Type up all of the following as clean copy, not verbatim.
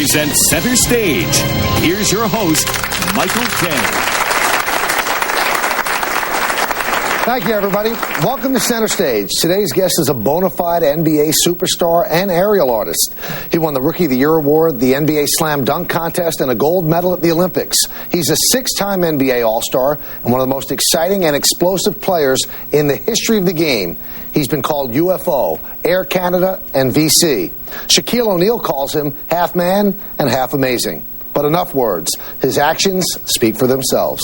presents Center Stage. Here's your host, Michael Kay. Thank you, everybody. Welcome to Center Stage. Today's guest is a bona fide NBA superstar and aerial artist. He won the Rookie of the Year award, the NBA Slam Dunk Contest, and a gold medal at the Olympics. He's a six-time NBA All-Star and one of the most exciting and explosive players in the history of the game. He's been called UFO, Air Canada, and VC. Shaquille O'Neal calls him half man and half amazing. But enough words. His actions speak for themselves.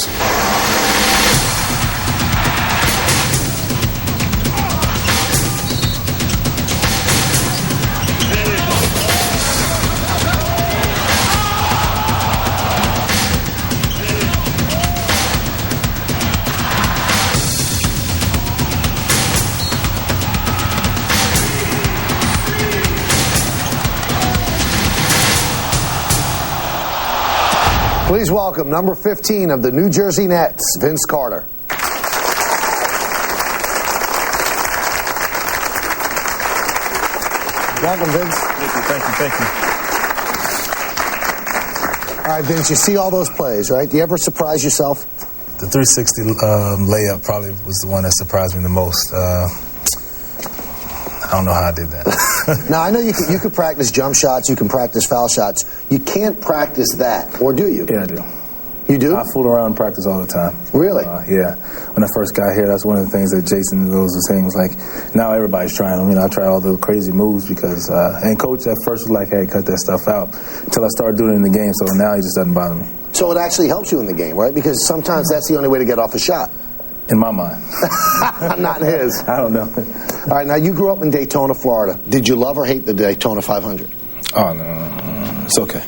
Please welcome number 15 of the New Jersey Nets, Vince Carter. Welcome, Vince. Thank you. All right, Vince, you see all those plays, right? Do you ever surprise yourself? The 360 layup probably was the one that surprised me the most. I don't know how I did that. Now, I know you can practice jump shots, you can practice foul shots. You can't practice that, or do you? Yeah, I do. You do? I fool around and practice all the time. Really? Yeah. When I first got here, that's one of the things that Jason was saying, was like, now everybody's trying them. You know, I try all the crazy moves because, and coach at first was like, hey, cut that stuff out, until I started doing it in the game, so now it just doesn't bother me. So it actually helps you in the game, right? Because sometimes that's the only way to get off a shot. In my mind. Not in his. I don't know. All right, now you grew up in Daytona, Florida. Did you love or hate the Daytona 500? Oh, no. It's okay.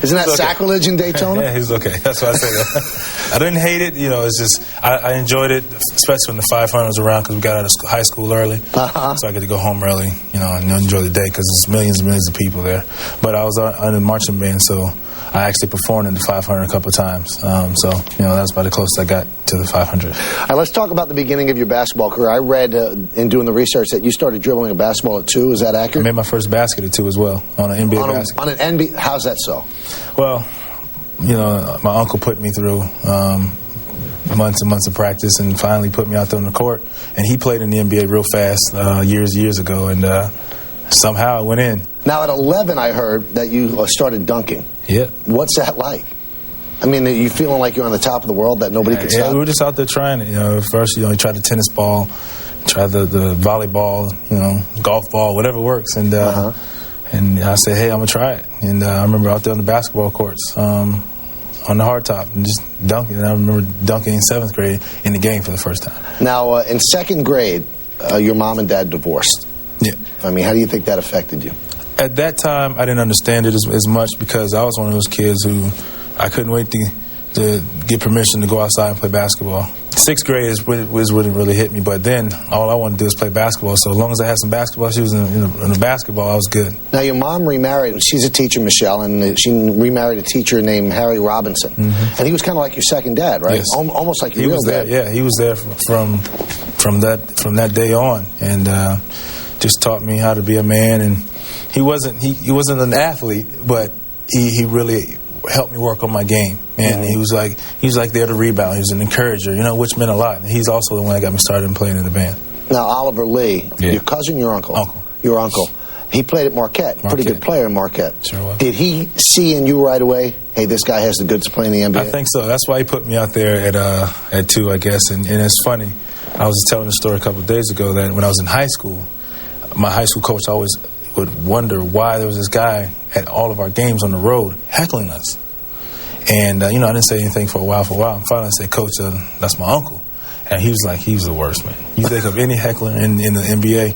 Isn't that sacrilege in Daytona? Yeah, he's okay. That's why I say that. I didn't hate it. You know, it's just, I enjoyed it, especially when the 500 was around, because we got out of high school early. So I get to go home early, you know, and enjoy the day, because there's millions and millions of people there. But I was on the marching band, so I actually performed in the 500 a couple of times. So, you know, that's about the closest I got to the 500. All right, let's talk about the beginning of your basketball career. I read in doing the research that you started dribbling a basketball at 2. Is that accurate? I made my first basket at 2 as well, on an NBA basket. On an NBA? How's that so? Well, you know, my uncle put me through months and months of practice and finally put me out there on the court. And he played in the NBA real fast years ago, and somehow it went in. Now, at 11, I heard that you started dunking. Yeah. What's that like? I mean, are you feeling like you're on the top of the world, that nobody can stop? Yeah, we were just out there trying it. You know, first, you know, you tried the tennis ball, tried the volleyball, you know, golf ball, whatever works. And and I said, hey, I'm going to try it. And I remember out there on the basketball courts on the hard top and just dunking. And I remember dunking in 7th grade in the game for the first time. Now, in 2nd grade, your mom and dad divorced. Yeah. I mean, how do you think that affected you? At that time, I didn't understand it as much, because I was one of those kids who I couldn't wait to get permission to go outside and play basketball. 6th grade is when it really hit me, but then all I wanted to do was play basketball. So as long as I had some basketball shoes in the basketball, I was good. Now, your mom remarried. She's a teacher, Michelle, and she remarried a teacher named Harry Robinson. And he was kind of like your second dad, right? Yes. Almost like your real dad. Yeah, he was there from that day on, and just taught me how to be a man. And he wasn't an athlete, but he really helped me work on my game. And he was like there to rebound. He was an encourager, you know, which meant a lot. And he's also the one that got me started in playing in the band. Now, Oliver Lee, your cousin, your uncle? Your uncle. He played at Marquette. Pretty good player in Marquette. Sure was. Did he see in you right away, hey, this guy has the goods to play in the NBA? I think so. That's why he put me out there at 2, I guess. And it's funny. I was just telling a story a couple of days ago that when I was in high school, my high school coach always would wonder why there was this guy at all of our games on the road heckling us. And, you know, I didn't say anything for a while. And finally I said, Coach, that's my uncle. And he was like, he was the worst, man. You think of any heckler in the NBA,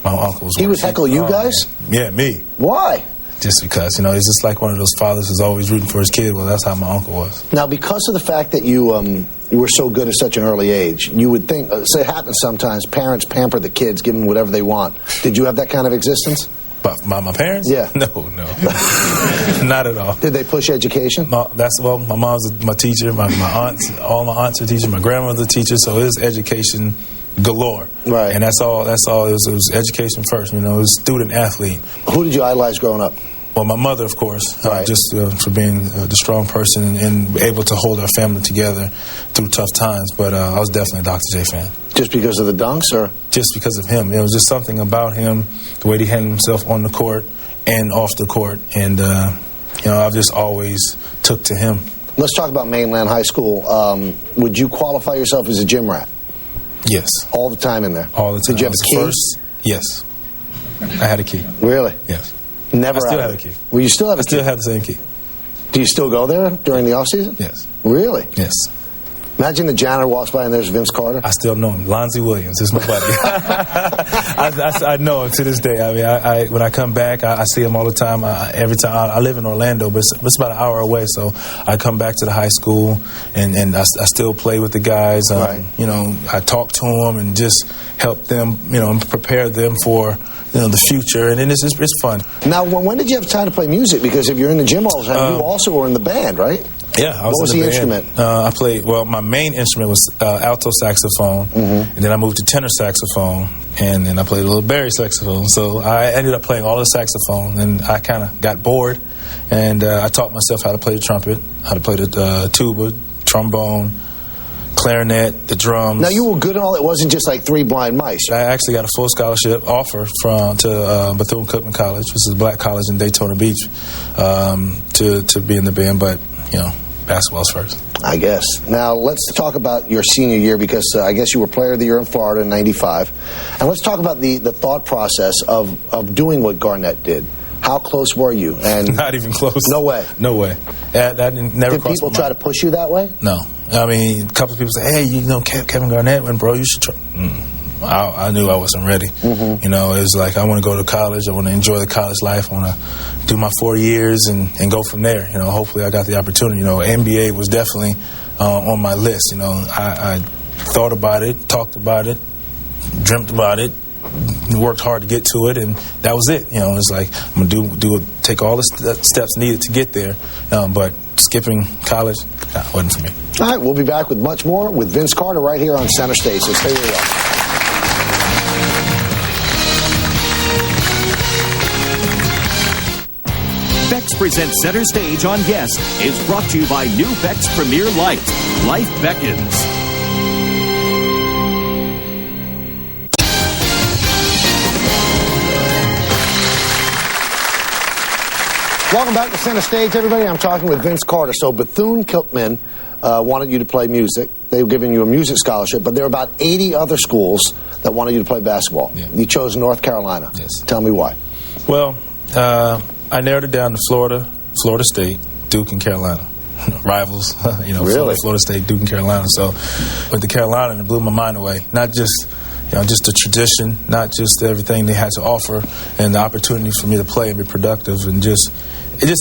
my uncle was worse. He would heckle you guys? Yeah, me. Why? Just because, you know, he's just like one of those fathers who's always rooting for his kid. Well, that's how my uncle was. Now, because of the fact that you were so good at such an early age, you would think, so it happens sometimes, parents pamper the kids, give them whatever they want. Did you have that kind of existence? But my parents? Yeah. No. Not at all. Did they push education? My mom's my teacher, my aunts, all my aunts are teachers, my grandmother's a teacher, so it was education galore. Right. And that's all. It was education first, you know, it was student athlete. Who did you idolize growing up? Well, my mother, of course, Right. just for being the strong person and able to hold our family together through tough times. But I was definitely a Dr. J fan. Just because of the dunks, or? Just because of him. It was just something about him, the way he handled himself on the court and off the court. And, I've just always took to him. Let's talk about Mainland High School. Would you qualify yourself as a gym rat? Yes. All the time in there? All the time. Did you have a key? First, yes. I had a key. Really? Yes. Never I still out have of a key. Well, you still have a I still key? have the same key. Do you still go there during the off season? Yes. Really? Yes. Imagine the janitor walks by and there's Vince Carter. I still know him. Lonzie Williams is my buddy. I know him to this day. I mean, when I come back, I see him all the time. Every time I live in Orlando, but it's about an hour away. So I come back to the high school, and I still play with the guys. Right. I talk to them and just help them, and prepare them for the future. And it's fun. Now, when did you have time to play music? Because if you're in the gym all the time, you also were in the band, right? Yeah, I was What was in the band. instrument? I played. Well, my main instrument was alto saxophone, and then I moved to tenor saxophone, and then I played a little bari saxophone. So I ended up playing all the saxophone, and I kind of got bored, and I taught myself how to play the trumpet, how to play the tuba, trombone, clarinet, the drums. Now, you were good at all. It wasn't just like three blind mice. I actually got a full scholarship offer to Bethune-Cookman College, which is a black college in Daytona Beach, to be in the band, but basketball's first. I guess. Now, let's talk about your senior year, because I guess you were Player of the Year in Florida in '95. And let's talk about the thought process of doing what Garnett did. How close were you? And Not even close. No way. No way. That never did crossed people my try mind. to push you that way? No. I mean, a couple of people say, hey, Kevin Garnett went, bro, you should try. I knew I wasn't ready. It was like, I want to go to college. I want to enjoy the college life. I want to do my 4 years and go from there. Hopefully I got the opportunity. NBA was definitely on my list. I thought about it, talked about it, dreamt about it, worked hard to get to it, and that was it. It's like, I'm going to take all the steps needed to get there. But skipping college, wasn't for me. All right, we'll be back with much more with Vince Carter right here on Center Stage. So stay where you are. Bex presents Center Stage on Guest is brought to you by new Bex Premier Light. Life beckons. Welcome back to Center Stage, everybody. I'm talking with Vince Carter. So Bethune-Cookman wanted you to play music. They were giving you a music scholarship, but there were about 80 other schools that wanted you to play basketball. Yeah. You chose North Carolina. Yes. Tell me why. Well, I narrowed it down to Florida State, Duke, and Carolina. Rivals, Really? Florida State, Duke, and Carolina. So went to Carolina, and it blew my mind away. Not just, just the tradition, not just everything they had to offer, and the opportunity for me to play and be productive, and just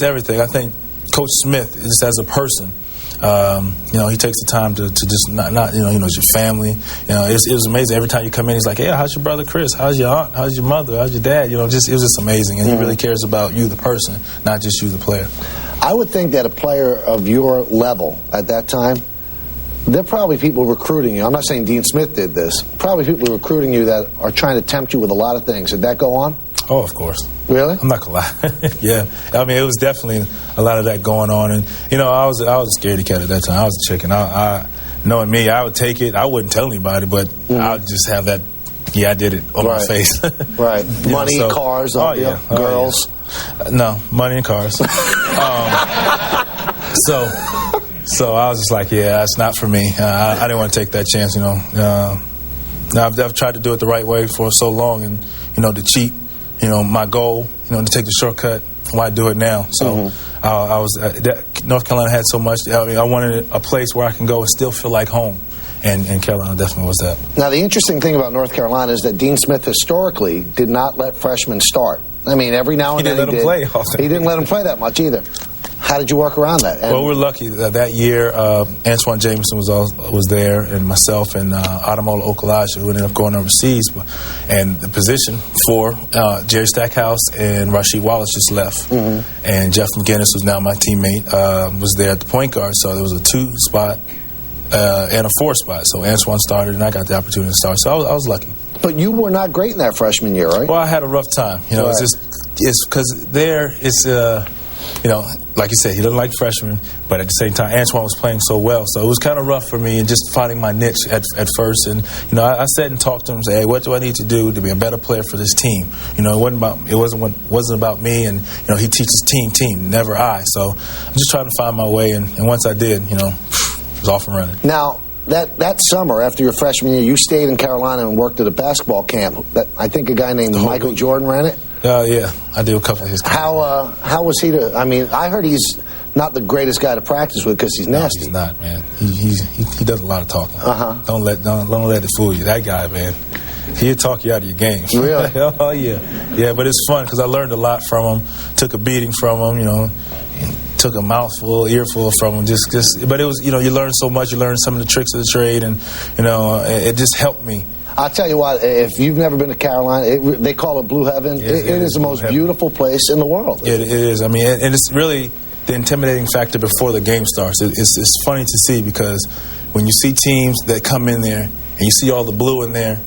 everything. I think Coach Smith, just as a person, he takes the time to just not it's your family. It was amazing. Every time you come in, he's like, "Hey, how's your brother Chris? How's your aunt? How's your mother? How's your dad?" It was just amazing. And he really cares about you, the person, not just you, the player. I would think that a player of your level at that time, there are probably people recruiting you. I'm not saying Dean Smith did this. Probably people recruiting you that are trying to tempt you with a lot of things. Did that go on? Oh, of course. Really? I'm not gonna lie. Yeah, I mean, it was definitely a lot of that going on, and I was a scaredy cat at that time. I was a chicken. I knowing me, I would take it. I wouldn't tell anybody, but I would just have that. Yeah, I did it on my face. Right. Money, cars, girls. Yeah. No, money and cars. So I was just like, yeah, that's not for me. I didn't want to take that chance. I've tried to do it the right way for so long, and to cheat. My goal, to take the shortcut. Why do it now? So I was North Carolina had so much. I wanted a place where I can go and still feel like home, and Carolina definitely was that. Now, the interesting thing about North Carolina is that Dean Smith historically did not let freshmen start. I mean, every now and then he did. He didn't let them play that much either. How did you work around that? Well, we're lucky that year Antoine Jameson was there, and myself and Ademola Okulaja, who ended up going overseas. And the position for Jerry Stackhouse and Rasheed Wallace just left. And Jeff McGinnis, who's now my teammate, was there at the point guard. So there was a 2 spot and a 4 spot. So Antoine started, and I got the opportunity to start. So I was lucky. But you were not great in that freshman year, right? Well, I had a rough time. It's just it's because there it's you know, like you said, he doesn't like freshmen, but at the same time, Antoine was playing so well, so it was kind of rough for me and just finding my niche at first. And you know, I sat and talked to him and said, hey, what do I need to do to be a better player for this team? You know, it wasn't about me, and you know, he teaches team, never I. So I'm just trying to find my way, and once I did, you know, it was off and running. Now, that summer after your freshman year, you stayed in Carolina and worked at a basketball camp. I think a guy named Michael Jordan ran it. Yeah, I do a couple of his camps. How was he to? I mean, I heard he's not the greatest guy to practice with because he's nasty. No, he's not, man. He does a lot of talking. Don't let it fool you. That guy, man. He'll talk you out of your game. Really? Oh yeah, but it's fun because I learned a lot from him. Took a beating from him, you know. Took a mouthful, earful from him. But it was, you know, you learn so much. You learn some of the tricks of the trade, and you know, it just helped me. I'll tell you what, if you've never been to Carolina, they call it Blue Heaven. It is the most beautiful place in the world. It is. I mean, and it's really the intimidating factor before the game starts. It's funny to see because when you see teams that come in there and you see all the blue in there,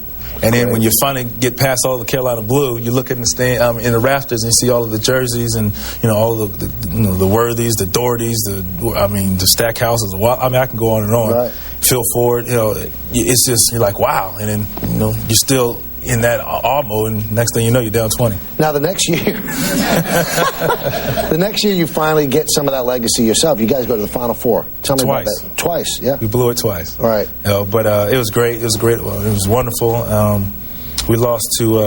and then when you finally get past all the Carolina blue, you look in the stand, in the rafters, and you see all of the jerseys and you know all of the Worthies, the Dohertys, the Stackhouses. I can go on and on. Right. Phil Ford, you know, it's just you're like wow, and then you know you're still in that awe mode, and next thing you know you're down 20. Now the next year you finally get some of that legacy yourself. You guys go to the Final Four. Tell me about that. Twice, yeah. We blew it twice. All right. You know, but it was great. It was great. It was wonderful. We lost to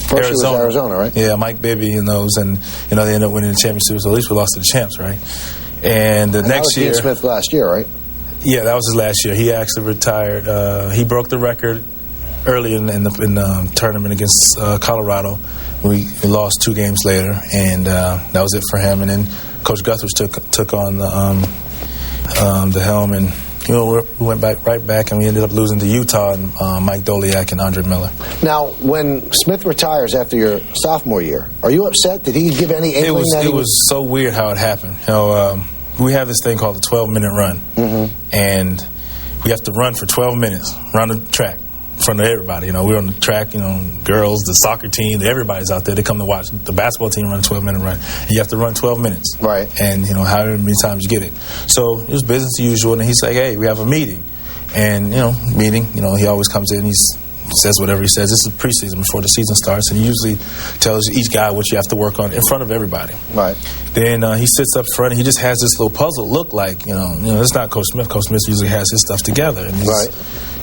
First Arizona. Was Arizona, right? Yeah, Mike Bibby and those, and you know they ended up winning the championship. So at least we lost to the champs, right? And the next year, Dean Smith last year, right? Yeah, that was his last year. He actually retired. He broke the record early in the tournament against Colorado. We lost 2 games later, and that was it for him. And then Coach Guthers took on the helm, and you know we went right back, and we ended up losing to Utah and Mike Doliak and Andre Miller. Now, when Smith retires after your sophomore year, are you upset? Did he give any inkling that it was so weird how it happened. You know, we have this thing called the 12-minute run, and we have to run for 12 minutes around the track in front of everybody. You know, we're on the track, you know, girls, the soccer team, everybody's out there. They come to watch the basketball team run a 12-minute run. And you have to run 12 minutes. Right. And, you know, however many times you get it. So it was business as usual, and he's like, hey, we have a meeting. And, you know, you know, he always comes in, he says whatever he says. This is preseason before the season starts, and he usually tells each guy what you have to work on in front of everybody. Right. Then he sits up front, and he just has this little puzzle look like, you know, it's not Coach Smith. Coach Smith usually has his stuff together. And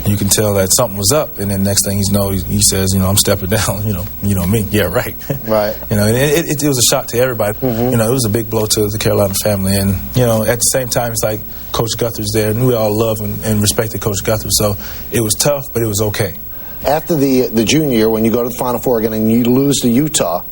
you can tell that something was up, and then next thing he says, you know, I'm stepping down, you know me. Yeah, right. Right. You know, and it was a shock to everybody. You know, it was a big blow to the Carolina family. And, you know, at the same time, it's like Coach Guther's there, and we all love and respected Coach Guthers. So it was tough, but it was okay. After the junior year, when you go to the Final Four again and you lose to Utah,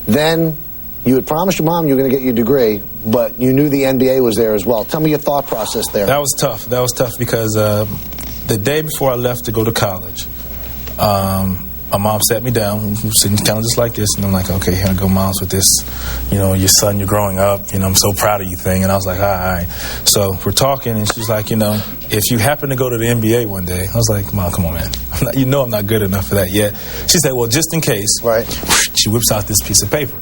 then you had promised your mom you were going to get your degree, but you knew the NBA was there as well. Tell me your thought process there. That was tough. That was tough because the day before I left to go to college, my mom sat me down, sitting kind of just like this, and I'm like, okay, here I go, Moms, with this, you know, your son, you're growing up, you know, I'm so proud of you thing. And I was like, all right. So we're talking, and she's like, you know, if you happen to go to the NBA one day, I was like, Mom, come on, man. You know I'm not good enough for that yet. She said, well, just in case. Right. She whips out this piece of paper.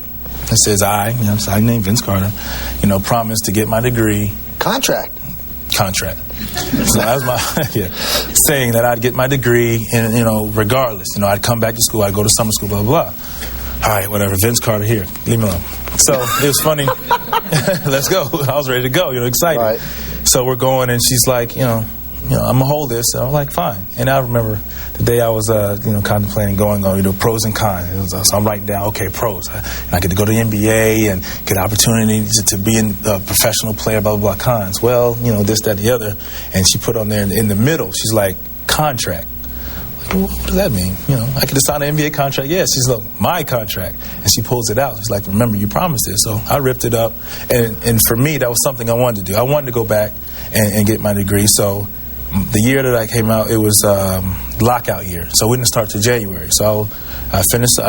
It says, I named Vince Carter, you know, promised to get my degree. Contract. So that was my saying that I'd get my degree, and you know, regardless, you know, I'd come back to school, I'd go to summer school, blah blah blah. All right, whatever. Vince Carter here, leave me alone. So it was funny. Let's go. I was ready to go, you know, excited. Right. So we're going, and she's like, you know, I'm gonna hold this. And I'm like, fine. And I remember the day I was, you know, contemplating going on, you know, pros and cons. So I'm writing down, okay, pros. I get to go to the NBA and get opportunities to be a professional player, blah, blah, blah. Cons. Well, you know, this, that, the other. And she put on there in the middle, she's like, contract. Like, well, what does that mean? You know, I could sign an NBA contract. Yeah, she's like, my contract. And she pulls it out. She's like, remember, you promised it. So I ripped it up. And for me, that was something I wanted to do. I wanted to go back and get my degree. So the year that I came out, it was lockout year, so we didn't start till January. So I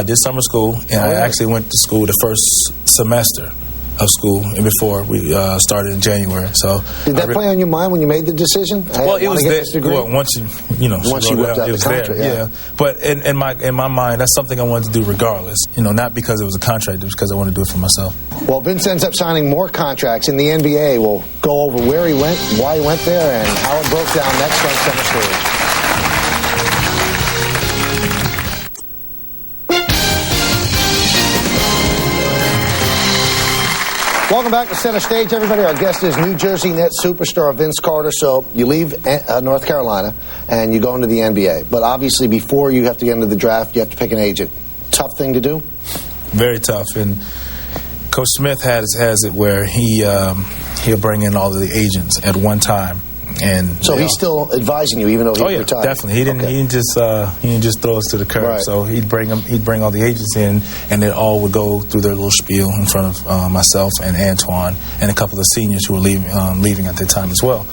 did summer school, and I actually went to school the first semester of school, and before we started in January. So did that play on your mind when you made the decision? Well, it was there. Well, once you whipped out the contract, yeah. But in my mind, that's something I wanted to do regardless. Not because it was a contract, it was because I wanted to do it for myself. Well, Vince ends up signing more contracts in the NBA. We'll go over where he went, why he went there, and how it broke down next on Center Stage. Welcome back to Center Stage, everybody. Our guest is New Jersey Nets superstar Vince Carter. So you leave North Carolina and you go into the NBA. But obviously before you have to get into the draft, you have to pick an agent. Tough thing to do? Very tough. And Coach Smith has it where he'll bring in all of the agents at one time. And so he's still advising you, even though he's retired. Definitely. He didn't just throw us to the curb. Right. So he'd bring all the agents in, and they all would go through their little spiel in front of myself and Antoine and a couple of seniors who were leaving at that time as well.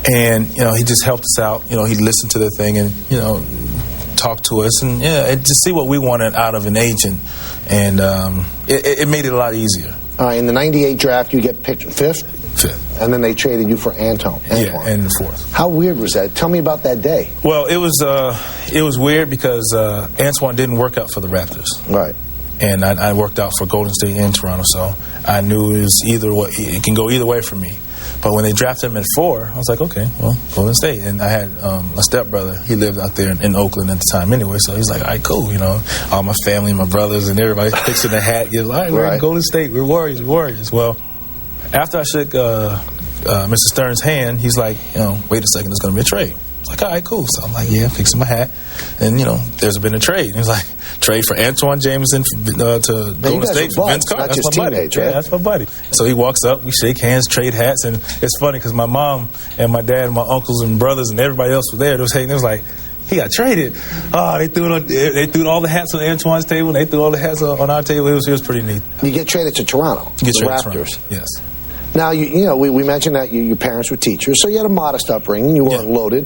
And he just helped us out. He'd listen to their thing and talk to us and just see what we wanted out of an agent, and it made it a lot easier. All right. In the '98 draft, you get picked fifth. And then they traded you for Antoine. Yeah, and the fourth. How weird was that? Tell me about that day. Well, it was weird because Antoine didn't work out for the Raptors. Right. And I worked out for Golden State and Toronto, so I knew it can go either way for me. But when they drafted him at 4, I was like, okay, well, Golden State. And I had a stepbrother. He lived out there in Oakland at the time anyway, so he's like, all right, cool. All my family, my brothers, and everybody fixing the hat. You're like, all right, we're in Golden State. We're Warriors. Well, after I shook Mr. Stern's hand, he's like, wait a second, there's going to be a trade. I was like, all right, cool. So I'm like, yeah, fixing my hat. And, there's been a trade. And he's like, trade for Antoine Jameson to Golden State for Vince Carter. That's my buddy. Right? Yeah, that's my buddy. So he walks up, we shake hands, trade hats. And it's funny because my mom and my dad and my uncles and brothers and everybody else was there. They was hating. It was like, he got traded. Oh, they threw all the hats on Antoine's table, and they threw all the hats on our table. It was pretty neat. You get traded to Toronto. You get the traded Raptors. to Toronto. Yes. Now, we mentioned that your parents were teachers, so you had a modest upbringing. You weren't loaded.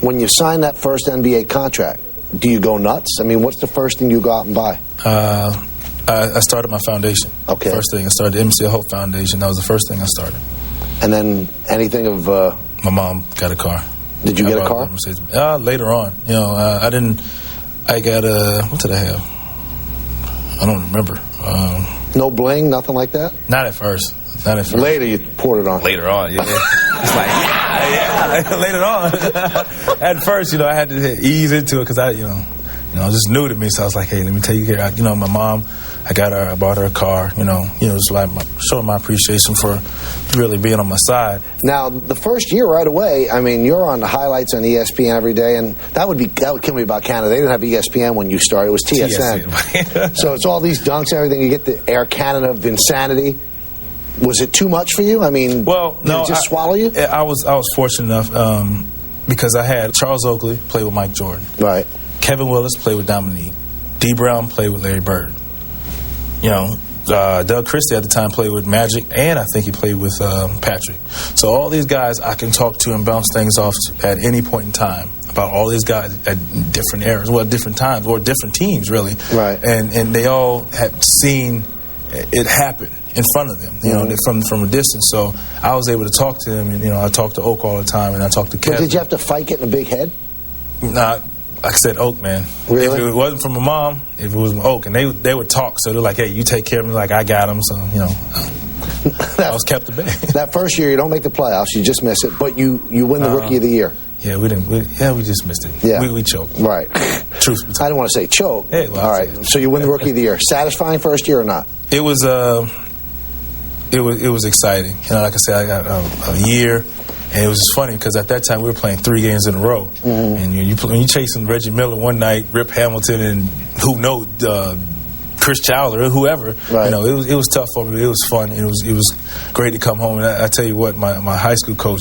When you signed that first NBA contract, do you go nuts? I mean, what's the first thing you go out and buy? I started my foundation. Okay. First thing, I started the MCL Hope Foundation. That was the first thing I started. And then anything of... my mom got a car. Did you get a car? Later on. I didn't... I got a... What did I have? I don't remember. No bling, nothing like that? Not at first. Later you poured it on. Later on, yeah. It's like, yeah, later on. At first, I had to ease into it because it was just new to me. So I was like, hey, let me take care of, my mom. I bought her a car, just like showing my appreciation for really being on my side. Now, the first year right away, I mean, you're on the highlights on ESPN every day, and that would kill me about Canada. They didn't have ESPN when you started. It was TSN. So it's all these dunks and everything. You get the Air Canada Vinsanity. Was it too much for you? I mean, did it just swallow you? I was fortunate enough because I had Charles Oakley play with Mike Jordan. Right. Kevin Willis played with Dominique. D. Brown played with Larry Bird. Doug Christie at the time played with Magic, and I think he played with Patrick. So all these guys I can talk to and bounce things off at any point in time about all these guys at different eras, different times, or different teams, really. Right. And they all had seen it happen in front of them, from a distance. So I was able to talk to them, and I talk to Oak all the time, and I talk to Kevin. But did you have to fight getting a big head? Nah, like I said, Oak, man. Really? If it wasn't from my mom, if it was Oak, and they would talk, so they're like, hey, you take care of me like I got him, so, I was kept at bay. That first year, you don't make the playoffs, you just miss it, but you win the Rookie of the Year. Yeah, we didn't. We just missed it. Yeah. We choked. Right. Truth. I didn't want to say choke. Hey, well, all right. So you win the Rookie of the Year. Satisfying first year or not? It was. It was exciting. Like I said, I got a year, and it was just funny because at that time we were playing 3 games in a row, and when you chasing Reggie Miller one night, Rip Hamilton, and who knows, Chris Childer or whoever. Right. It was tough for me. It was fun. It was great to come home. And I tell you what, my high school coach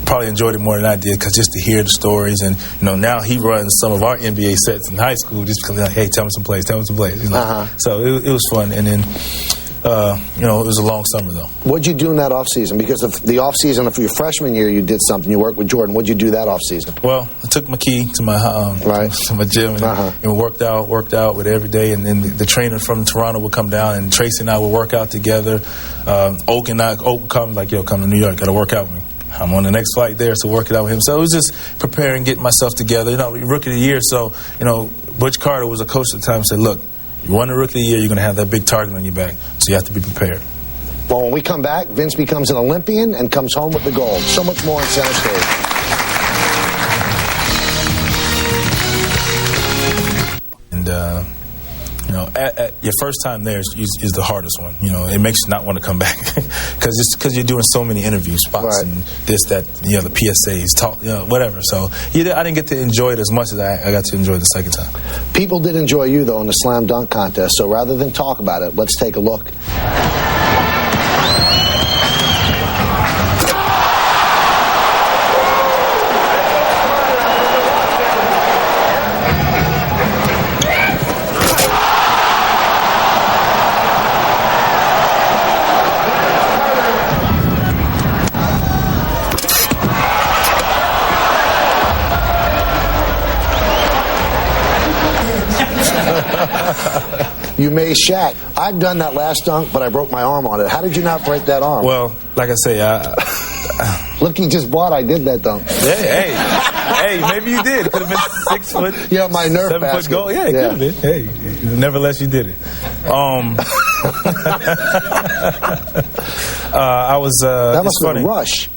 probably enjoyed it more than I did, because just to hear the stories, and now he runs some of our NBA sets in high school just because he's like, hey, tell me some plays. So it was fun. And then it was a long summer, though. What'd you do in that offseason? Because of the offseason of your freshman year, you did something. You worked with Jordan. What'd you do that offseason? Well, I took my key to my to my gym and worked out with every day. And then the trainer from Toronto would come down, and Tracy and I would work out together. Oak would come like, yo, come to New York, got to work out with me. I'm on the next flight there, so work it out with him. So it was just preparing, getting myself together. Rookie of the year, so, Butch Carter was a coach at the time and said, look, you won the Rookie of the Year, you're going to have that big target on your back, so you have to be prepared. Well, when we come back, Vince becomes an Olympian and comes home with the gold. So much more on Center Stage. And, at your first time there is the hardest one. It makes you not want to come back because you're doing so many interview spots and this, that, the PSAs, talk, whatever. So I didn't get to enjoy it as much as I got to enjoy the second time. People did enjoy you, though, in the slam dunk contest. So rather than talk about it, let's take a look. You made Shaq. I've done that last dunk, but I broke my arm on it. How did you not break that arm? Well, like I say, look, he just bought. I did that dunk. Hey, maybe you did. Could have been 6 foot. Yeah, my Nerf 7 basket. foot goal. Yeah, it could have been. Hey, nevertheless, you did it. I was. That must have funny. been a rush.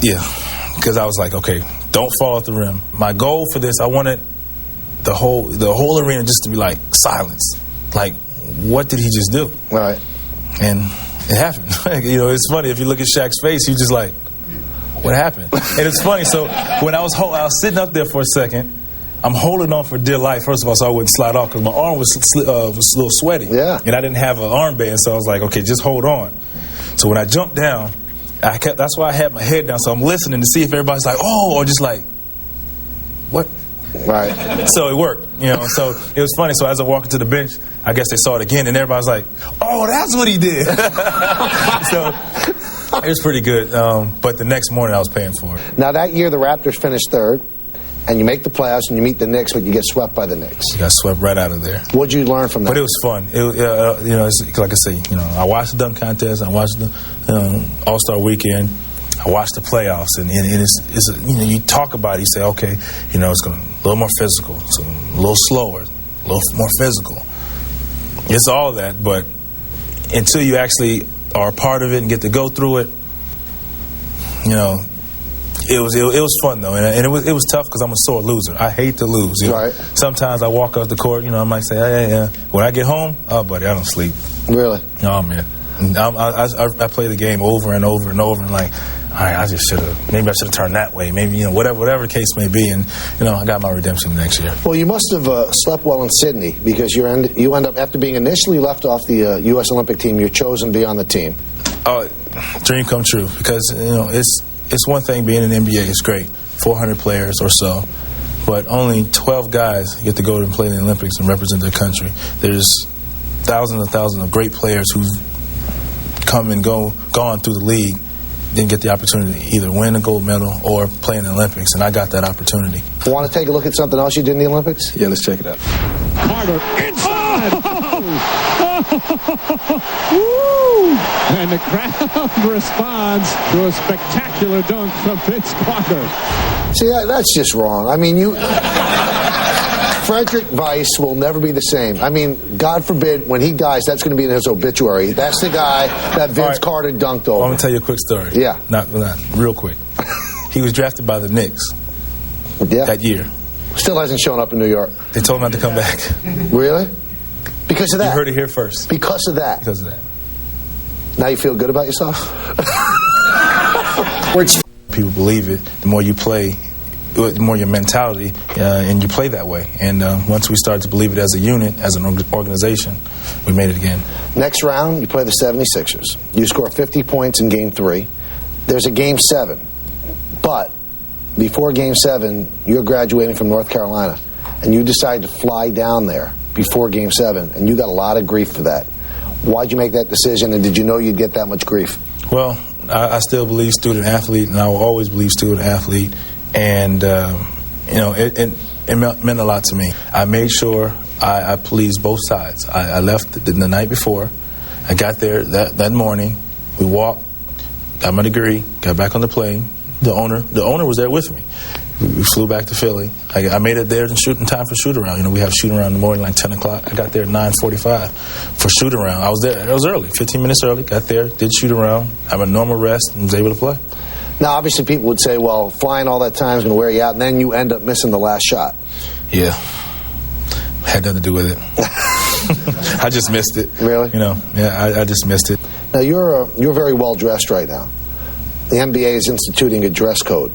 Yeah, because I was like, okay, don't fall off the rim. My goal for this, I wanted the whole arena just to be like silence. Like, what did he just do? Right. And it happened. It's funny if you look at Shaq's face, you just like, what happened? And it's funny. So when I was sitting up there for a second, I'm holding on for dear life. First of all, so I wouldn't slide off because my arm was a little sweaty. Yeah. And I didn't have an armband, so I was like, okay, just hold on. So when I jumped down, that's why I had my head down. So I'm listening to see if everybody's like, oh, or just like, what? Right. So it worked, So it was funny. So as I walked into the bench, I guess they saw it again, and everybody's like, "Oh, that's what he did." So it was pretty good. But the next morning, I was paying for it. Now that year, the Raptors finished third, and you make the playoffs, and you meet the Knicks, but you get swept by the Knicks. You got swept right out of there. What'd you learn from that? But it was fun. It's like I say, I watched the dunk contest, I watched the All-Star weekend. I watched the playoffs, and it's you talk about it, you say, okay, it's going to be a little more physical, so a little slower, a little more physical. It's all that, but until you actually are a part of it and get to go through it, it was fun though, and it was tough because I'm a sore loser. I hate to lose. Right. Sometimes I walk off the court, I might say, hey. When I get home, oh buddy, I don't sleep. Really? Oh man, I play the game over and over and over, and like, all right, I should have turned that way. Maybe, whatever the case may be. And, I got my redemption next year. Well, you must have slept well in Sydney because you end up, after being initially left off the U.S. Olympic team, you're chosen to be on the team. Oh, dream come true because, it's one thing being in the NBA. It's great, 400 players or so. But only 12 guys get to go and play in the Olympics and represent their country. There's thousands and thousands of great players who've come and gone through the league, didn't get the opportunity to either win a gold medal or play in the Olympics, and I got that opportunity. Want to take a look at something else you did in the Olympics? Yeah, let's check it out. Carter inside! Woo! And the crowd responds to a spectacular dunk from Vince Carter. See, that's just wrong. I mean, Frederick Weiss will never be the same. I mean, God forbid, when he dies, that's going to be in his obituary. That's the guy that Vince Carter dunked over. I'm going to tell you a quick story. Yeah. Not real quick. He was drafted by the Knicks that year. Still hasn't shown up in New York. They told him not to come back. Really? Because of that? You heard it here first. Because of that? Because of that. Now you feel good about yourself? People believe it. The more you play, the more your mentality, and you play that way. And once we started to believe it as a unit, as an organization, we made it again. Next round, you play the 76ers. You score 50 points in Game 3. There's a Game 7. But before Game 7, you're graduating from North Carolina, and you decide to fly down there before Game 7, and you got a lot of grief for that. Why'd you make that decision, and did you know you'd get that much grief? Well, I still believe student athlete, and I will always believe student athlete, and it meant a lot to me. I made sure I pleased both sides. I left the night before. I got there that morning. We walked, got my degree, got back on the plane. The owner was there with me. We flew back to Philly. I made it there in time for shoot around. We have shoot around in the morning, like 10 o'clock. I got there at 9:45 for shoot around. I was there. It was early, 15 minutes early. Got there, did shoot around. Had a normal rest, and was able to play. Now, obviously, people would say, well, flying all that time is going to wear you out, and then you end up missing the last shot. Yeah. Had nothing to do with it. I just missed it. Really? I just missed it. Now, you're very well dressed right now. The NBA is instituting a dress code.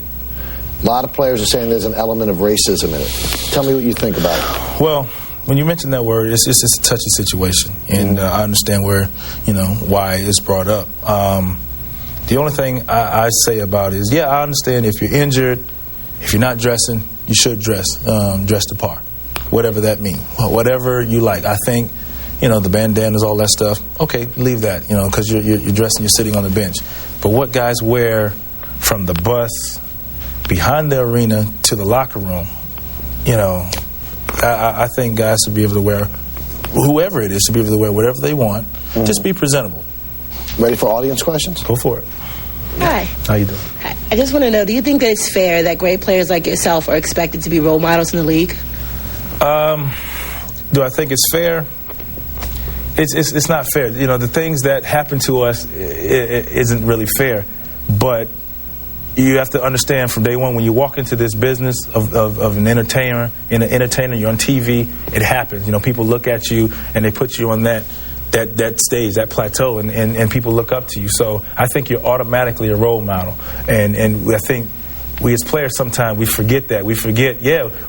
A lot of players are saying there's an element of racism in it. Tell me what you think about it. Well, when you mention that word, it's a touchy situation, and I understand why it's brought up. The only thing I say about it is, I understand if you're injured, if you're not dressing, you should dress the part, whatever that means, whatever you like. I think, the bandanas, all that stuff, okay, leave that, because you're dressing, you're sitting on the bench. But what guys wear from the bus, behind the arena, to the locker room, I think guys should be able to wear, whoever it is, should be able to wear whatever they want. Just be presentable. Ready for audience questions? Go for it. Hi. How you doing? Hi. I just want to know, do you think that it's fair that great players like yourself are expected to be role models in the league? Do I think it's fair? It's not fair. The things that happen to us isn't really fair. But you have to understand from day one, when you walk into this business of an entertainer, you're on TV, it happens. People look at you and they put you on that stage, that plateau, and people look up to you. So I think you're automatically a role model. And I think we as players sometimes we forget that. We forget,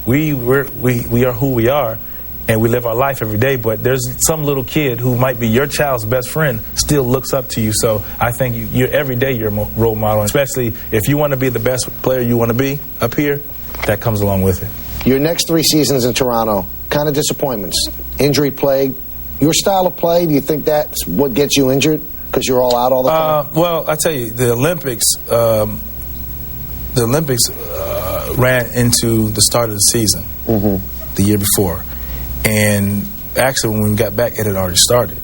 we are who we are, and we live our life every day, but there's some little kid who might be your child's best friend still looks up to you. So I think every day you're a role model, especially if you want to be the best player you want to be up here, that comes along with it. Your next 3 seasons in Toronto, kind of disappointments, injury plagued. Your style of play, do you think that's what gets you injured because you're all out all the time? Well, I tell you, the Olympics ran into the start of the season the year before. And actually, when we got back, it had already started.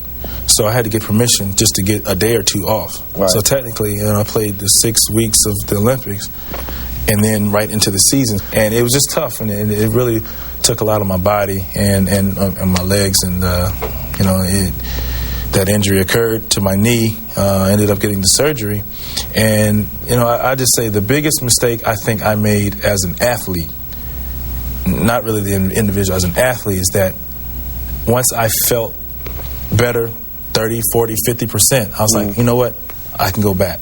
So I had to get permission just to get a day or two off. Right. So technically, I played the 6 weeks of the Olympics and then right into the season. And it was just tough, and it really took a lot of my body and my legs. And, that injury occurred to my knee. Ended up getting the surgery. And, I just say the biggest mistake I think I made as an athlete, not really the individual, as an athlete, is that once I felt better, 30, 40, 50%, I was like, you know what, I can go back.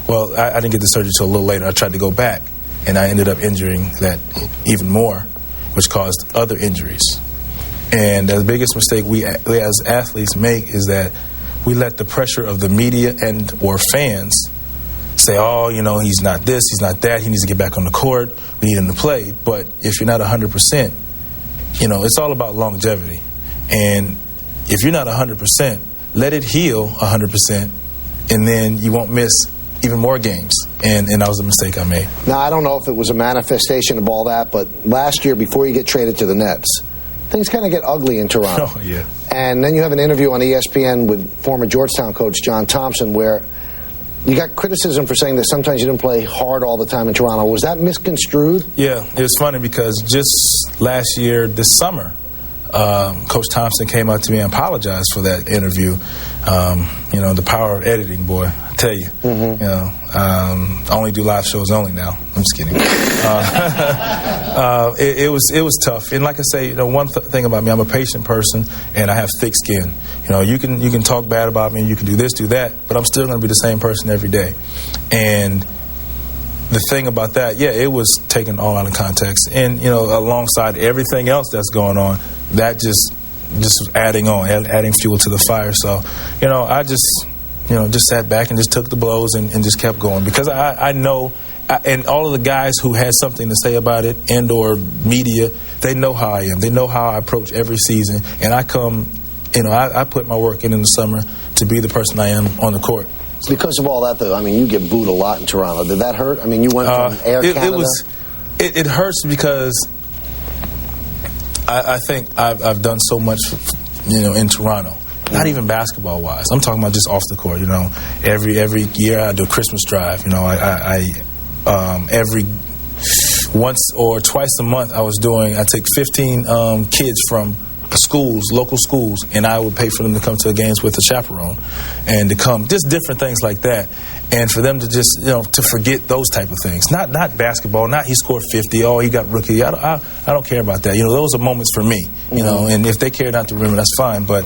Well, I didn't get the surgery until a little later. I tried to go back, and I ended up injuring that even more, which caused other injuries. And the biggest mistake we as athletes make is that we let the pressure of the media and or fans say, he's not this, he's not that, he needs to get back on the court, we need him to play. But if you're not 100%, it's all about longevity. And if you're not 100%, let it heal 100%, and then you won't miss even more games. And that was a mistake I made. Now, I don't know if it was a manifestation of all that, but last year, before you get traded to the Nets, things kind of get ugly in Toronto. Oh, yeah. And then you have an interview on ESPN with former Georgetown coach John Thompson where you got criticism for saying that sometimes you didn't play hard all the time in Toronto. Was that misconstrued? Yeah, it was funny because just last year, this summer, Coach Thompson came up to me and apologized for that interview. The power of editing, boy, I tell you. I only do live shows only now. I'm just kidding. It was tough. And like I say, one thing about me, I'm a patient person and I have thick skin. You can talk bad about me, you can do this, do that, but I'm still going to be the same person every day. And the thing about that, it was taken all out of context. And, alongside everything else that's going on, that just was adding fuel to the fire. So, I just sat back and just took the blows and just kept going. Because I know, and all of the guys who had something to say about it and or media, they know how I am. They know how I approach every season. And I come I put my work in the summer to be the person I am on the court. Because of all that, though, I mean, you get booed a lot in Toronto. Did that hurt? I mean, you went from Air Canada. It hurts because I think I've done so much, in Toronto. Not even basketball-wise. I'm talking about just off the court. Every year I do a Christmas drive. Every once or twice a month I take 15 kids from schools, local schools, and I would pay for them to come to the games with a chaperone and to come, just different things like that. And for them to just, to forget those type of things. Not basketball, not he scored 50, he got rookie. I don't care about that. Those are moments for me, and if they care not to remember, that's fine. But,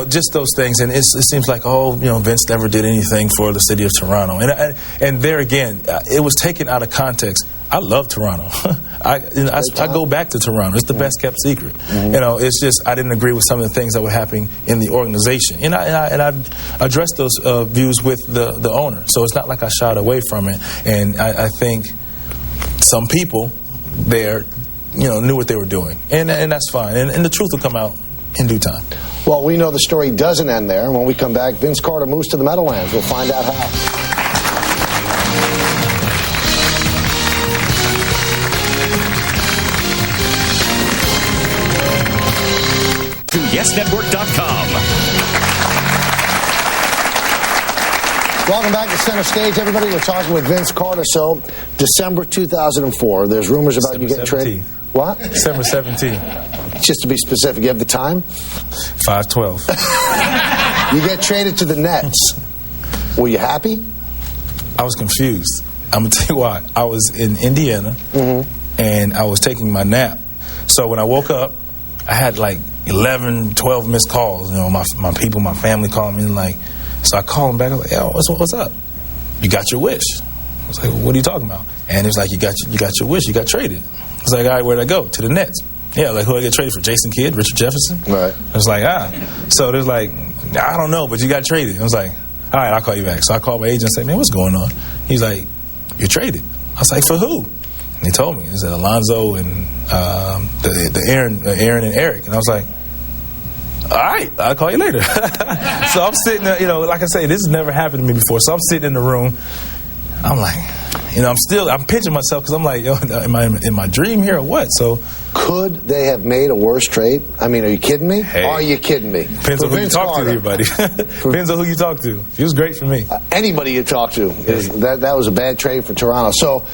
just those things. And it seems like, Vince never did anything for the city of Toronto. And there again, it was taken out of context. I love Toronto. I go back to Toronto. It's the best kept secret. It's just I didn't agree with some of the things that were happening in the organization, and I addressed those views with the owner. So it's not like I shied away from it. And I think some people there, knew what they were doing, and that's fine. And the truth will come out in due time. Well, we know the story doesn't end there. When we come back, Vince Carter moves to the Meadowlands. We'll find out how. YesNetwork.com. Welcome back to Center Stage, everybody. We're talking with Vince Carter. So, December 2004, there's rumors about you getting traded. What? December 17th. Just to be specific, you have the time? 5:12. You get traded to the Nets. Were you happy? I was confused. I'm going to tell you why. I was in Indiana, and I was taking my nap. So when I woke up, I had like 11, 12 missed calls. My people, my family calling me. So I called them back. I was like, yo, what's up? You got your wish. I was like, what are you talking about? And it was like, you got your wish. You got traded. I was like, all right, where'd I go? To the Nets. Yeah, like, who I get traded for? Jason Kidd, Richard Jefferson? Right. I was like, So there's like, I don't know, but you got traded. I was like, all right, I'll call you back. So I called my agent and said, man, what's going on? He's like, you're traded. I was like, for who? And he told me. He said, Alonzo and the Aaron and Eric. And I was like, all right, I'll call you later. So I'm sitting there, like I say, this has never happened to me before. So I'm sitting in the room. I'm like, I'm pinching myself because I'm like, yo, am I in my dream here or what? So could they have made a worse trade? I mean, are you kidding me? Hey, are you kidding me? Depends on who you talk to, everybody. Depends on who you talk to. It was great for me. Anybody you talk to, that was a bad trade for Toronto. So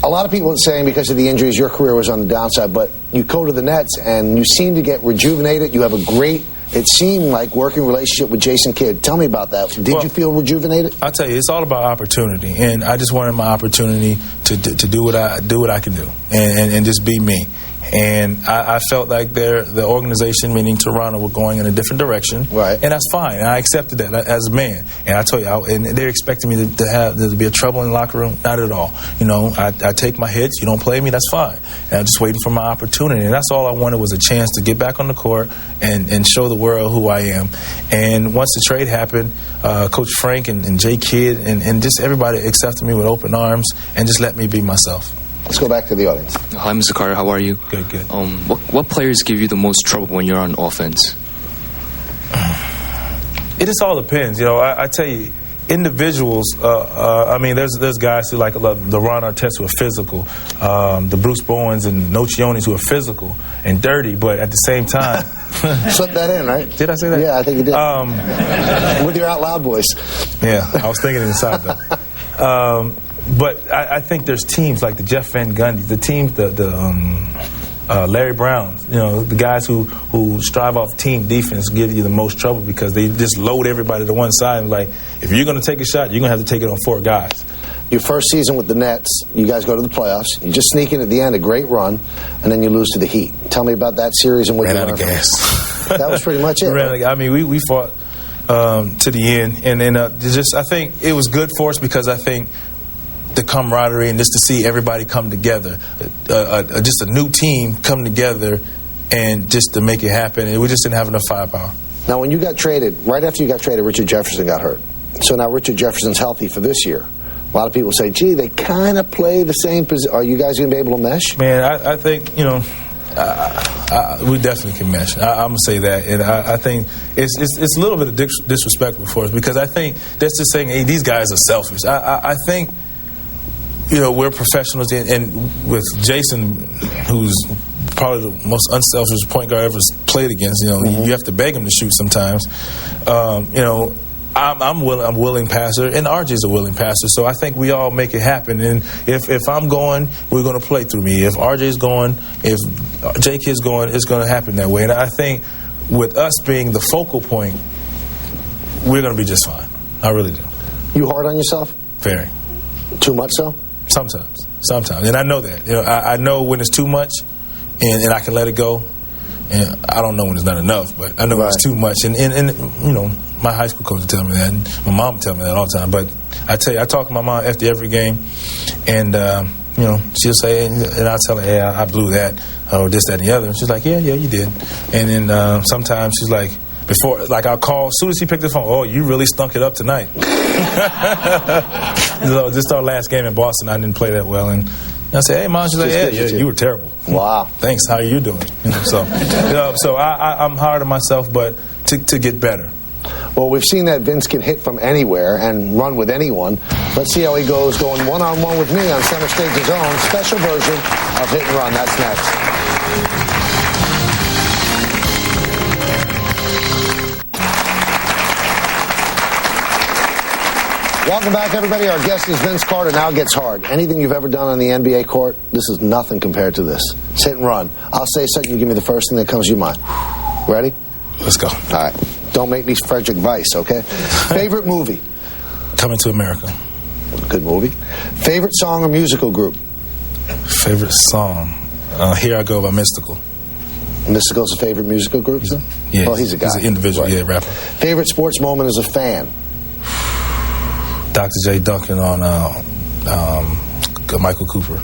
a lot of people are saying because of the injuries, your career was on the downside, but you go to the Nets and you seem to get rejuvenated. You have a great, it seemed like, working relationship with Jason Kidd. Tell me about that. Did you feel rejuvenated? I'll tell you, it's all about opportunity, and I just wanted my opportunity to do what I can do and just be me. And I felt like the organization, meaning Toronto, were going in a different direction. Right. And that's fine. And I accepted that as a man. And I told you, and they're expecting me to be a trouble in the locker room. Not at all. I take my hits. You don't play me, that's fine. And I'm just waiting for my opportunity. And that's all I wanted was a chance to get back on the court and show the world who I am. And once the trade happened, Coach Frank and Jay Kidd and just everybody accepted me with open arms and just let me be myself. Let's go back to the audience. Hi, Mr. Carter. How are you? Good. What players give you the most trouble when you're on offense? It just all depends. I tell you, individuals, there's guys who like the Ron Artests who are physical, the Bruce Bowens and Nocionis who are physical and dirty, but at the same time... Slip that in, right? Did I say that? Yeah, I think you did. With your out loud voice. Yeah, I was thinking it inside, though. But I think there's teams like the Jeff Van Gundy, the teams, the Larry Browns, the guys who strive off team defense give you the most trouble because they just load everybody to one side. And like, if you're going to take a shot, you're going to have to take it on 4 guys. Your first season with the Nets, you guys go to the playoffs. You just sneak in at the end, a great run, and then you lose to the Heat. Tell me about that series and what you learned. Ran out of gas. That was pretty much it. We fought to the end, and then I think it was good for us because I think the camaraderie and just to see everybody come together, just a new team come together and just to make it happen. And we just didn't have enough firepower. Now, when you got traded, right after you got traded, Richard Jefferson got hurt. So now Richard Jefferson's healthy for this year. A lot of people say, gee, they kind of play the same position. Are you guys going to be able to mesh? Man, I think, We definitely can mesh. I'm gonna say that, and I think it's a little bit of disrespectful for us because I think that's just saying, hey, these guys are selfish. I think, we're professionals, and with Jason, who's probably the most unselfish point guard I ever played against. You have to beg him to shoot sometimes. I'm willing passer, and RJ's a willing passer. So I think we all make it happen. And if I'm going, we're going to play through me. If RJ's going, if Jake is going, it's going to happen that way. And I think with us being the focal point, we're going to be just fine. I really do. You hard on yourself? Very. Too much so? Sometimes. And I know that. I know when it's too much, and I can let it go. And I don't know when it's not enough, but I know when it's too much. And my high school coach would tell me that, and my mom would tell me that all the time. But I tell you, I talk to my mom after every game, and she'll say, and I'll tell her, hey, I blew that, or this, that, and the other. And she's like, yeah, you did. And then sometimes she's like, I'll call, as soon as she picked the phone, oh, you really stunk it up tonight. So just our last game in Boston, I didn't play that well, and I said, hey, Mom. She's like, yeah, you were terrible. Wow. Thanks. How are you doing? So I'm hard on myself, but to get better. Well, we've seen that Vince can hit from anywhere and run with anyone. Let's see how he goes going one-on-one with me on Center Stage's own special version of Hit and Run. That's next. Welcome back, everybody. Our guest is Vince Carter. Now it gets hard. Anything you've ever done on the NBA court, this is nothing compared to this. It's hit and run. I'll say something, you give me the first thing that comes to your mind. Ready? Let's go. All right. Don't make me Frederick Weiss, okay? Favorite movie? Coming to America. Good movie. Favorite song or musical group? Favorite song? Here I Go by Mystical. Mystical's a favorite musical group, sir? Yeah. Well, he's a guy. He's an individual, rapper. Favorite sports moment as a fan? Dr. J. Duncan on Michael Cooper.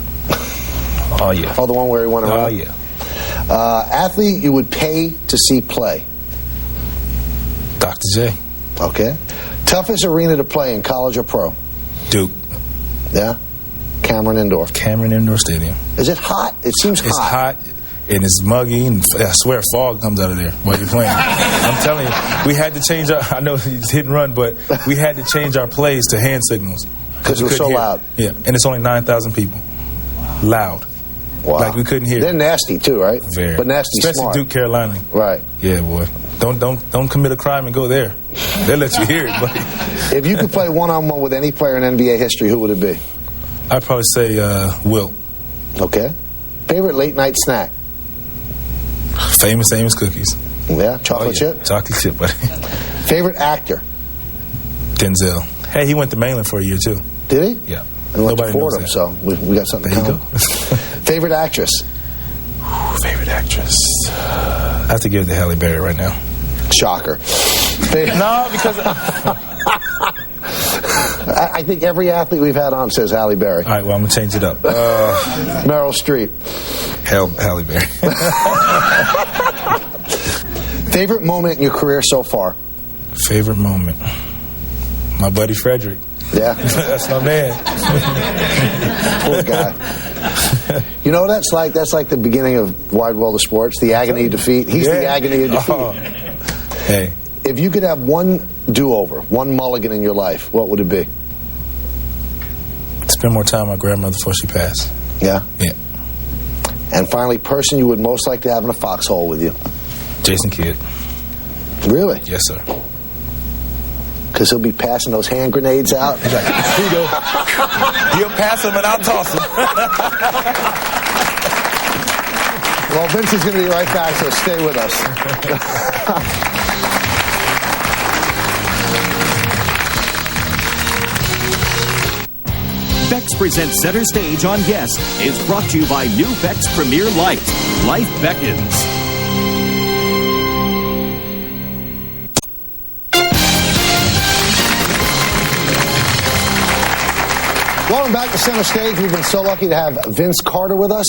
Oh, yeah. Oh, the one where he went around? Oh, yeah. Athlete you would pay to see play? Dr. J. Okay. Toughest arena to play in, college or pro? Duke. Yeah? Cameron Indoor Stadium. Is it hot? It seems hot. It's hot, and it's muggy, and I swear fog comes out of there while you're playing. I'm telling you, we had to change our, I know it's hit and run, but we had to change our plays to hand signals. Because it was so loud. Yeah, and it's only 9,000 people. Loud. Wow. Like we couldn't hear. They're nasty too, right? Very. But nasty especially smart. Duke, Carolina. Right. Yeah, boy. Don't commit a crime and go there. They'll let you hear it, buddy. If you could play one-on-one with any player in NBA history, who would it be? I'd probably say Wilt. Okay. Favorite late-night snack? Famous Amos cookies. Yeah? Chocolate chip? Chocolate chip, buddy. Favorite actor? Denzel. Hey, he went to Mainland for a year, too. Did he? Yeah. And went to Fordham, so we got something there to come. Favorite actress? Favorite actress? I have to give it to Halle Berry right now. Shocker. No, because I think every athlete we've had on says Halle Berry. All right, well, I'm going to change it up. Meryl Streep. Halle Berry. Favorite moment in your career so far? Favorite moment? My buddy Frederick. Yeah. That's my man. Poor guy. You know what that's like? That's like the beginning of Wide World of Sports, the agony of defeat. He's the agony of defeat. Oh. Hey. If you could have one do-over, one mulligan in your life, what would it be? Spend more time with my grandmother before she passed. Yeah? Yeah. And finally, person you would most like to have in a foxhole with you? Jason Kidd. Really? Yes, sir. Because he'll be passing those hand grenades out. He's like, here you go. He'll pass them and I'll toss them. Well, Vince is going to be right back, so stay with us. Bex presents Center Stage on Yes is brought to you by new Bex Premier Light. Life beckons. Welcome back to Center Stage. We've been so lucky to have Vince Carter with us.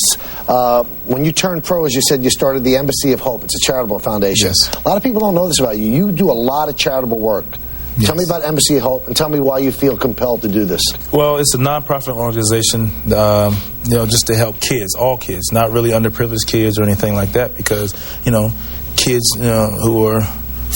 When you turned pro, as you said, you started the Embassy of Hope. It's a charitable foundation. Yes. A lot of people don't know this about you. You do a lot of charitable work. Yes. Tell me about Embassy of Hope and tell me why you feel compelled to do this. Well, it's a nonprofit organization that just to help kids, all kids, not really underprivileged kids or anything like that, because, kids, who are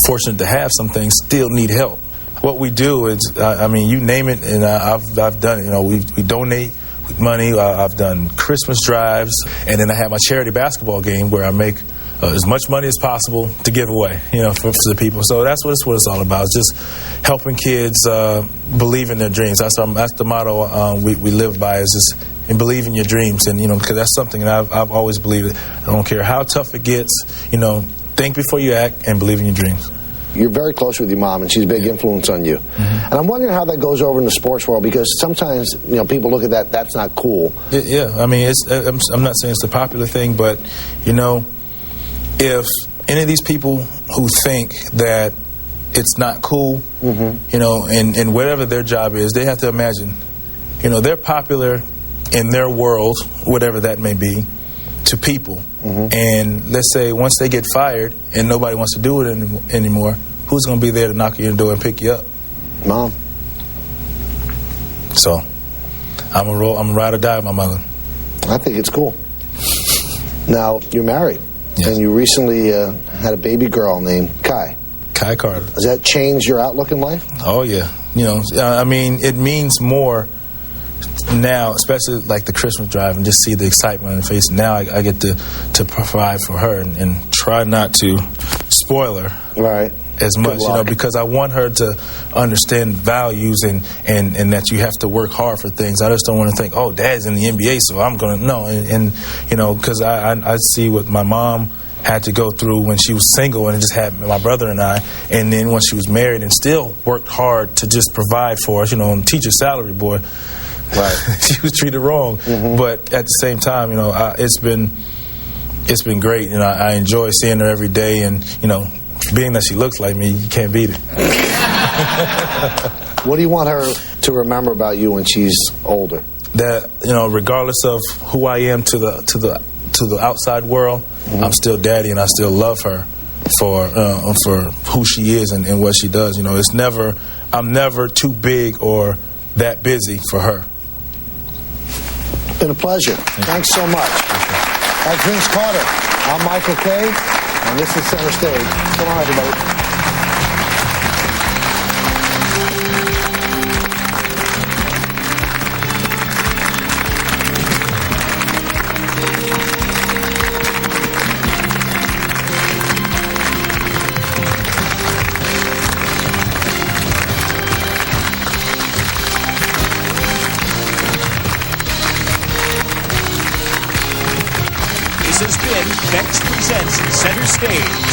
fortunate to have some things still need help. What we do is, you name it, and I've done it. We donate with money. I've done Christmas drives, and then I have my charity basketball game where I make as much money as possible to give away, for the people. So that's what it's all about. It's just helping kids believe in their dreams. That's the motto we live by, is just and believe in your dreams. And because that's something that I've always believed. I don't care how tough it gets. Think before you act and believe in your dreams. You're very close with your mom, and she's a big influence on you. Mm-hmm. And I'm wondering how that goes over in the sports world, because sometimes people look at that's not cool. Yeah, I'm not saying it's a popular thing, but if any of these people who think that it's not cool, mm-hmm. And whatever their job is, they have to imagine, they're popular in their world, whatever that may be, to people. Mm-hmm. And let's say once they get fired and nobody wants to do it anymore, who's going to be there to knock on your door and pick you up? Mom. So I'm a ride or die with my mother. I think it's cool. Now, you're married. Yes. And you recently had a baby girl named Kai. Kai Carter. Does that change your outlook in life? Oh, yeah. It means more now, especially like the Christmas drive, and just see the excitement on her face. Now I get to provide for her and try not to spoil her right as much, because I want her to understand values and that you have to work hard for things. I just don't want to think, oh, Dad's in the NBA, so I'm going to, no. And because I see what my mom had to go through when she was single and just had my brother and I, and then when she was married and still worked hard to just provide for us, and teacher's salary, boy. Right. She was treated wrong. Mm-hmm. But at the same time, it's been great, and I enjoy seeing her every day, and, being that she looks like me, you can't beat it. What do you want her to remember about you when she's older? That, regardless of who I am to the outside world, mm-hmm. I'm still Daddy, and I still love her for who she is and what she does. I'm never too big or that busy for her. Been a pleasure. Thanks so much. That's Vince Carter. I'm Michael Kay, and this is Center Stage. So long, everybody. This has been Bex Presents Center Stage.